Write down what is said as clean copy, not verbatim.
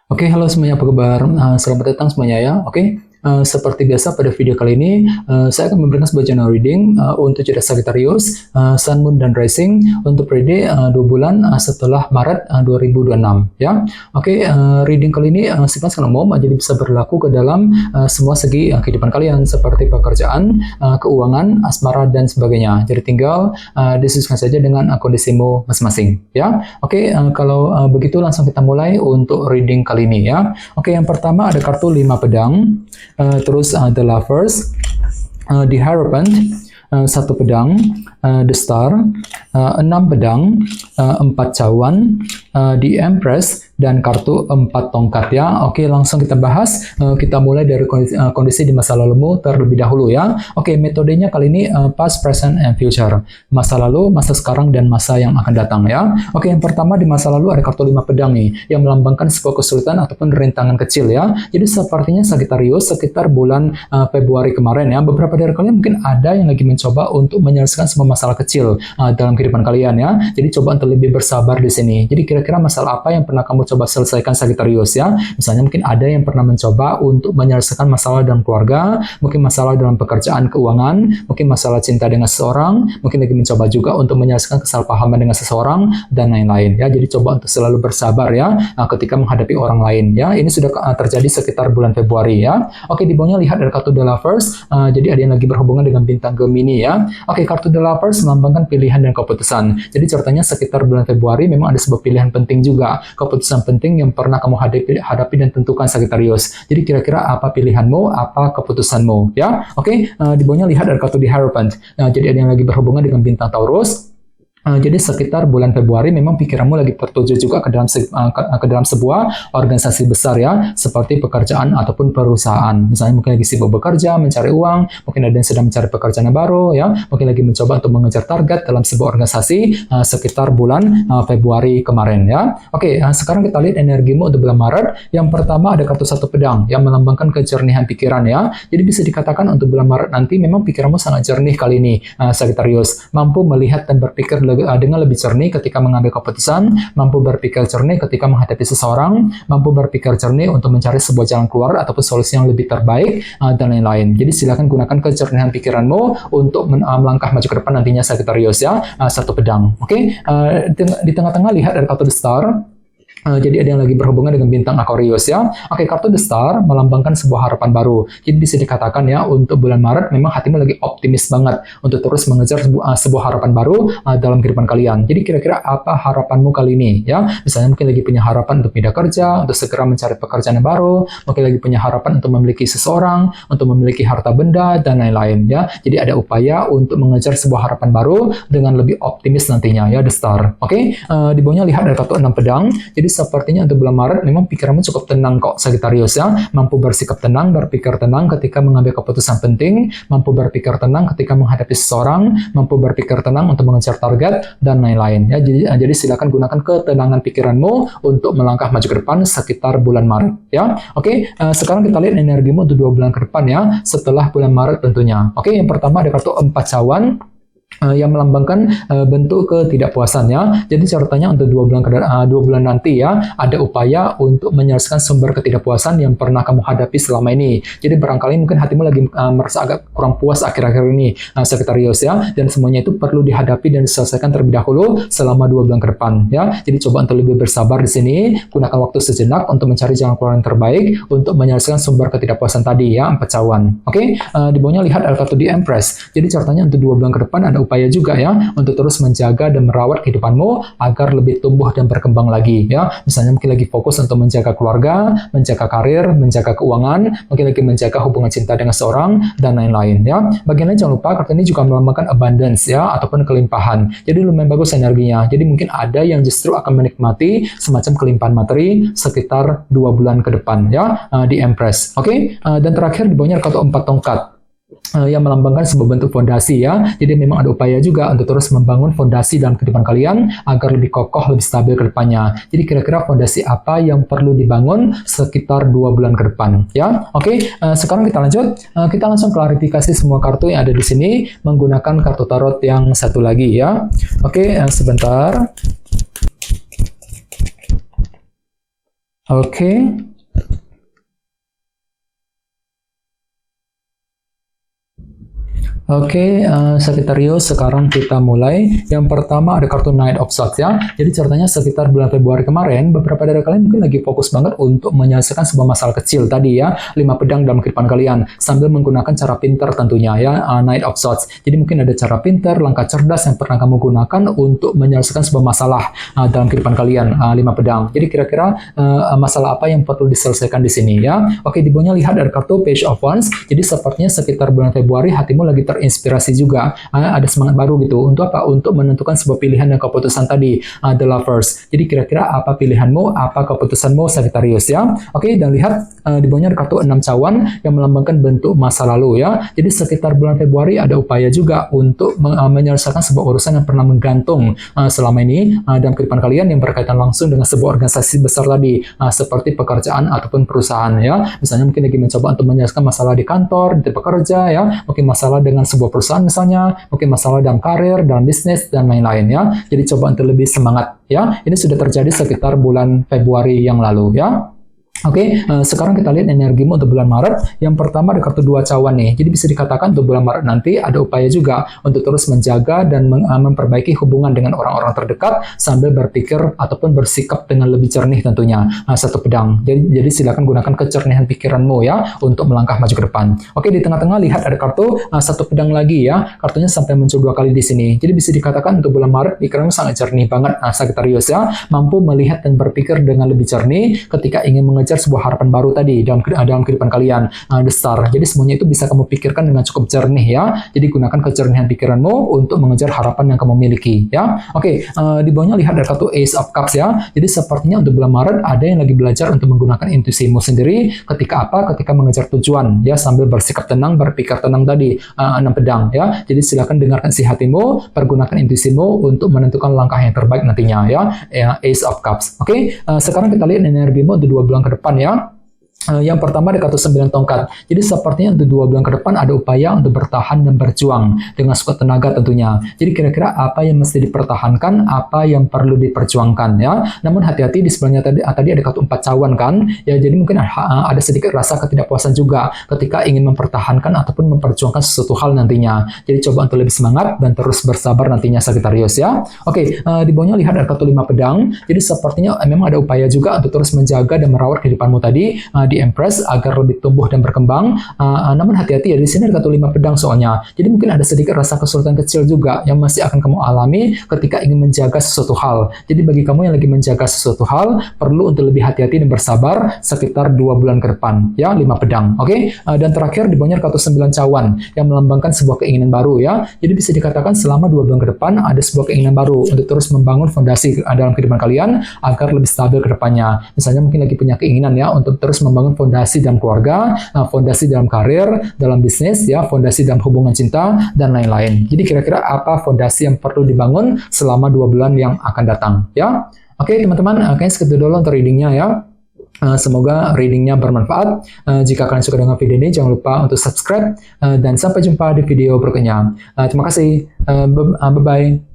Oke, halo semuanya, apa kabar? Selamat datang semuanya ya. Oke, seperti biasa pada video kali ini, saya akan memberikan sebuah general reading untuk zodiak Sagittarius, Sun, Moon, dan Rising untuk periode 2 bulan setelah Maret 2026 ya. Oke, reading kali ini sifatnya sangat umum, jadi bisa berlaku ke dalam semua segi kehidupan kalian seperti pekerjaan, keuangan, asmara, dan sebagainya. Jadi tinggal disesuaikan saja dengan kondisimu masing-masing ya. Oke, kalau begitu langsung kita mulai untuk reading kali ini ya. Oke, yang pertama ada kartu 5 pedang, terus The Lovers, The Hierophant, 1 pedang, The Star, 6 pedang, 4 cawan, The Empress, dan kartu 4 tongkat ya. Oke, langsung kita bahas. Kita mulai dari kondisi di masa lalumu terlebih dahulu ya. Oke, metodenya kali ini past, present, and future. Masa lalu, masa sekarang, dan masa yang akan datang ya. Oke, yang pertama di masa lalu ada kartu 5 pedang nih, yang melambangkan sebuah kesulitan ataupun rintangan kecil ya. Jadi sepertinya Sagittarius sekitar bulan Februari kemarin ya, beberapa dari kalian mungkin ada yang lagi mencoba untuk menyelesaikan semua masalah kecil dalam kehidupan kalian ya. Jadi coba untuk lebih bersabar di sini. Jadi kira-kira masalah apa yang pernah kamu coba selesaikan Sagittarius ya? Misalnya mungkin ada yang pernah mencoba untuk menyelesaikan masalah dalam keluarga, mungkin masalah dalam pekerjaan, keuangan, mungkin masalah cinta dengan seseorang, mungkin lagi mencoba juga untuk menyelesaikan kesalahpahaman dengan seseorang, dan lain-lain ya. Jadi coba untuk selalu bersabar ya ketika menghadapi orang lain ya. Ini sudah terjadi sekitar bulan Februari ya. Oke, di bawahnya lihat ada kartu The Lovers, jadi ada yang lagi berhubungan dengan bintang Gemini ya. Oke, kartu The Lovers melambangkan pilihan dan keputusan. Jadi ceritanya sekitar bulan Februari memang ada sebuah pilihan penting juga, keputusan penting yang pernah kamu hadapi dan tentukan Sagittarius. Jadi kira-kira apa pilihanmu, apa keputusanmu ya. Oke, di bawahnya lihat ada kartu The Hierophant. Jadi ada yang lagi berhubungan dengan bintang Taurus. Jadi sekitar bulan Februari memang pikiranmu lagi tertuju juga ke dalam sebuah organisasi besar ya, seperti pekerjaan ataupun perusahaan. Misalnya mungkin lagi sibuk bekerja, mencari uang, mungkin ada yang sedang mencari pekerjaan yang baru ya, mungkin lagi mencoba untuk mengejar target dalam sebuah organisasi sekitar bulan Februari kemarin ya. Oke, sekarang kita lihat energimu untuk bulan Maret. Yang pertama ada kartu 1 pedang yang melambangkan kejernihan pikiran ya. Jadi bisa dikatakan untuk bulan Maret nanti memang pikiranmu sangat jernih kali ini Sagittarius, mampu melihat dan berpikir dengan lebih jernih ketika mengambil keputusan, mampu berpikir jernih ketika menghadapi seseorang, mampu berpikir jernih untuk mencari sebuah jalan keluar ataupun solusi yang lebih terbaik, dan lain-lain. Jadi silakan gunakan kejernihan pikiranmu untuk melangkah maju ke depan nantinya Sagittarius ya. 1 pedang. Oke, di tengah-tengah lihat ada kartu The Star. Jadi ada yang lagi berhubungan dengan bintang Aquarius ya. Oke, kartu The Star melambangkan sebuah harapan baru. Jadi bisa dikatakan ya, untuk bulan Maret memang hatimu lagi optimis banget untuk terus mengejar sebuah harapan baru dalam kehidupan kalian. Jadi kira-kira apa harapanmu kali ini ya? Misalnya mungkin lagi punya harapan untuk pindah kerja, untuk segera mencari pekerjaan yang baru, mungkin lagi punya harapan untuk memiliki seseorang, untuk memiliki harta benda, dan lain-lain ya. Jadi ada upaya untuk mengejar sebuah harapan baru dengan lebih optimis nantinya ya, The Star. Oke, di bawahnya lihat ada kartu 6 pedang. Jadi sepertinya untuk bulan Maret memang pikiranmu cukup tenang kok Sagittarius ya, mampu bersikap tenang, berpikir tenang ketika mengambil keputusan penting, mampu berpikir tenang ketika menghadapi seseorang, mampu berpikir tenang untuk mengejar target, dan lain-lain ya. Jadi silakan gunakan ketenangan pikiranmu untuk melangkah maju ke depan sekitar bulan Maret ya. Oke, sekarang kita lihat energimu untuk 2 bulan ke depan ya, setelah bulan Maret tentunya. Oke, yang pertama ada kartu 4 cawan yang melambangkan bentuk ketidakpuasan ya. Jadi ceritanya untuk 2 bulan nanti ya, ada upaya untuk menyelesaikan sumber ketidakpuasan yang pernah kamu hadapi selama ini. Jadi barangkali mungkin hatimu lagi merasa agak kurang puas akhir-akhir ini Sagittarius ya, dan semuanya itu perlu dihadapi dan diselesaikan terlebih dahulu selama 2 bulan ke depan ya. Jadi coba untuk lebih bersabar di sini, gunakan waktu sejenak untuk mencari jalan keluar yang terbaik untuk menyelesaikan sumber ketidakpuasan tadi ya, 4 cawan. Oke, di bawahnya lihat ada kartu The Empress. Jadi ceritanya untuk 2 bulan ke depan ada upaya juga ya untuk terus menjaga dan merawat kehidupanmu agar lebih tumbuh dan berkembang lagi ya. Misalnya mungkin lagi fokus untuk menjaga keluarga, menjaga karir, menjaga keuangan, mungkin lagi menjaga hubungan cinta dengan seorang, dan lain-lain ya. Bagian lain jangan lupa kartu ini juga melambangkan abundance ya, ataupun kelimpahan. Jadi lumayan bagus energinya. Jadi mungkin ada yang justru akan menikmati semacam kelimpahan materi sekitar 2 bulan ke depan ya, di Empress. Oke, dan terakhir di bawahnya ada kartu 4 tongkat. Yang melambangkan sebuah bentuk fondasi ya. Jadi memang ada upaya juga untuk terus membangun fondasi dalam kehidupan kalian agar lebih kokoh, lebih stabil ke depannya. Jadi kira-kira fondasi apa yang perlu dibangun sekitar 2 bulan ke depan ya. Oke, sekarang kita lanjut. Kita langsung klarifikasi semua kartu yang ada di sini menggunakan kartu tarot yang satu lagi ya. Oke, sebentar. Oke. Oke, Sagittarius, sekarang kita mulai. Yang pertama ada kartu Knight of Swords ya. Jadi ceritanya sekitar bulan Februari kemarin, beberapa dari kalian mungkin lagi fokus banget untuk menyelesaikan sebuah masalah kecil tadi ya, 5 pedang dalam kehidupan kalian, sambil menggunakan cara pintar tentunya ya, Knight of Swords. Jadi mungkin ada cara pintar, langkah cerdas yang pernah kamu gunakan untuk menyelesaikan sebuah masalah dalam kehidupan kalian, 5 pedang. Jadi kira-kira masalah apa yang perlu diselesaikan di sini ya. Oke, di bawahnya lihat ada kartu Page of Wands. Jadi sepertinya sekitar bulan Februari hatimu lagi inspirasi juga, ada semangat baru gitu untuk apa? Untuk menentukan sebuah pilihan dan keputusan tadi, The Lovers. Jadi kira-kira apa pilihanmu, apa keputusanmu Sagittarius ya. Oke, dan lihat di bawahnya ada kartu 6 cawan yang melambangkan bentuk masa lalu ya. Jadi sekitar bulan Februari ada upaya juga untuk menyelesaikan sebuah urusan yang pernah menggantung selama ini dalam kehidupan kalian yang berkaitan langsung dengan sebuah organisasi besar tadi, seperti pekerjaan ataupun perusahaan ya. Misalnya mungkin lagi mencoba untuk menyelesaikan masalah di kantor, di tempat kerja ya, mungkin masalah dengan sebuah perusahaan misalnya, mungkin masalah dalam karir, dalam bisnis, dan lain-lain ya. Jadi coba untuk lebih semangat ya. Ini sudah terjadi sekitar bulan Februari yang lalu ya. Oke, sekarang kita lihat energimu untuk bulan Maret. Yang pertama ada kartu 2 cawan nih. Jadi bisa dikatakan untuk bulan Maret nanti ada upaya juga untuk terus menjaga dan memperbaiki hubungan dengan orang-orang terdekat sambil berpikir ataupun bersikap dengan lebih jernih tentunya. Satu pedang. Jadi silakan gunakan kecernihan pikiranmu ya untuk melangkah maju ke depan. Oke, di tengah-tengah lihat ada kartu 1 pedang lagi ya. Kartunya sampai muncul 2 kali di sini. Jadi bisa dikatakan untuk bulan Maret pikiranmu sangat jernih banget Sagittarius ya. Mampu melihat dan berpikir dengan lebih jernih ketika ingin mengejar sebuah harapan baru tadi dalam kehidupan kalian, The Star. Jadi semuanya itu bisa kamu pikirkan dengan cukup jernih ya. Jadi gunakan kejernihan pikiranmu untuk mengejar harapan yang kamu miliki ya. Oke, di bawahnya lihat ada kartu Ace of Cups ya. Jadi sepertinya untuk bulan Maret ada yang lagi belajar untuk menggunakan intuisimu sendiri ketika apa? Ketika mengejar tujuan ya, sambil bersikap tenang, berpikir tenang tadi, 6 pedang ya. Jadi silakan dengarkan isi hatimu, pergunakan intuisimu untuk menentukan langkah yang terbaik nantinya ya. Ace of Cups. Oke, sekarang kita lihat energimu untuk 2 bulan ke depan ya. Yang pertama ada kartu 9 tongkat. Jadi sepertinya untuk 2 bulan ke depan ada upaya untuk bertahan dan berjuang dengan sekuat tenaga tentunya. Jadi kira-kira apa yang mesti dipertahankan, apa yang perlu diperjuangkan ya. Namun hati-hati di sebelahnya tadi ada kartu 4 cawan kan. Ya, jadi mungkin ada sedikit rasa ketidakpuasan juga ketika ingin mempertahankan ataupun memperjuangkan sesuatu hal nantinya. Jadi coba untuk lebih semangat dan terus bersabar nantinya Sagittarius ya. Oke, di bawahnya lihat ada kartu 5 pedang. Jadi sepertinya memang ada upaya juga untuk terus menjaga dan merawat kehidupanmu tadi di Empress agar lebih tumbuh dan berkembang. Namun hati-hati ya, di sini ada kartu 5 pedang soalnya. Jadi mungkin ada sedikit rasa kesulitan kecil juga yang masih akan kamu alami ketika ingin menjaga sesuatu hal. Jadi bagi kamu yang lagi menjaga sesuatu hal, perlu untuk lebih hati-hati dan bersabar sekitar 2 bulan ke depan ya, 5 pedang. Oke, dan terakhir di bawahnya kartu 9 cawan yang melambangkan sebuah keinginan baru ya. Jadi bisa dikatakan selama 2 bulan ke depan ada sebuah keinginan baru untuk terus membangun fondasi dalam kehidupan kalian agar lebih stabil ke depannya. Misalnya mungkin lagi punya keinginan ya untuk terus membangun fondasi dalam keluarga, fondasi dalam karir, dalam bisnis, ya, fondasi dalam hubungan cinta, dan lain-lain. Jadi kira-kira apa fondasi yang perlu dibangun selama 2 bulan yang akan datang, ya? Oke, teman-teman, kayaknya segitu dulu untuk readingnya ya. Semoga readingnya bermanfaat. Jika kalian suka dengan video ini, jangan lupa untuk subscribe, dan sampai jumpa di video berikutnya. Terima kasih. Bye-bye.